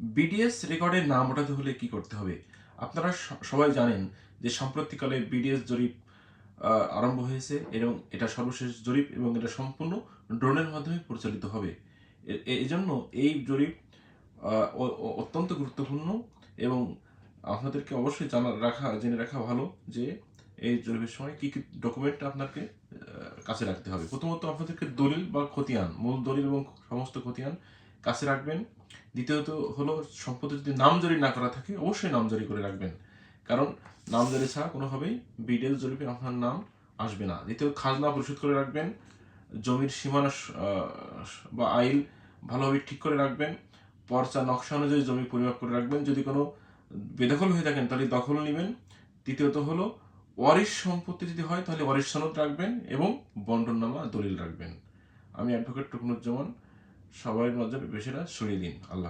BDS রেকর্ডের নাম ওঠাতে হলে কি করতে হবে? আপনারা সবাই জানেন যে সাম্প্রতিককালে বিডিএস জরিপ আরম্ভ হয়েছে এবং এটা সর্বশেষ জরিপ এবং এটা সম্পূর্ণ ড্রোনের মাধ্যমে পরিচালিত হবে। এজন্য এই জরিপ অত্যন্ত গুরুত্বপূর্ণ এবং আপনাদেরকে অবশ্যই জেনে রাখা ভালো যে এই জরিপের সময় কি ডকুমেন্ট আপনাকে কাছে রাখতে হবে। প্রথমত আপনাদেরকে দলিল বা খতিয়ান, মূল দলিল এবং সমস্ত খতিয়ান কাছে রাখবেন। দ্বিতীয়ত হলো সম্পত্তি যদি নামজারি না করা থাকে অবশ্যই নামজারি করে রাখবেন, কারণ নামজারি ছাড়া কোনোভাবেই বিডিএস জরিপে আপনার নাম আসবে না। দ্বিতীয়, খাজনা পরিশোধ করে রাখবেন। জমির সীমানা বা আইল ভালোভাবে ঠিক করে রাখবেন। পর্চা নকশা অনুযায়ী জমি পরিমাপ করে রাখবেন। যদি কোনো বেদখল হয়ে থাকেন তাহলে দখল নেবেন। তৃতীয়ত হলো ওয়ারিশ সম্পত্তি যদি হয় তাহলে ওয়ারিশ সনদ রাখবেন এবং বন্টননামা দলিল রাখবেন। আমি অ্যাডভোকেট টুকনুজ্জামান। সবাই নজর বিষয়টা সরিয়ে দিন। আল্লাহ।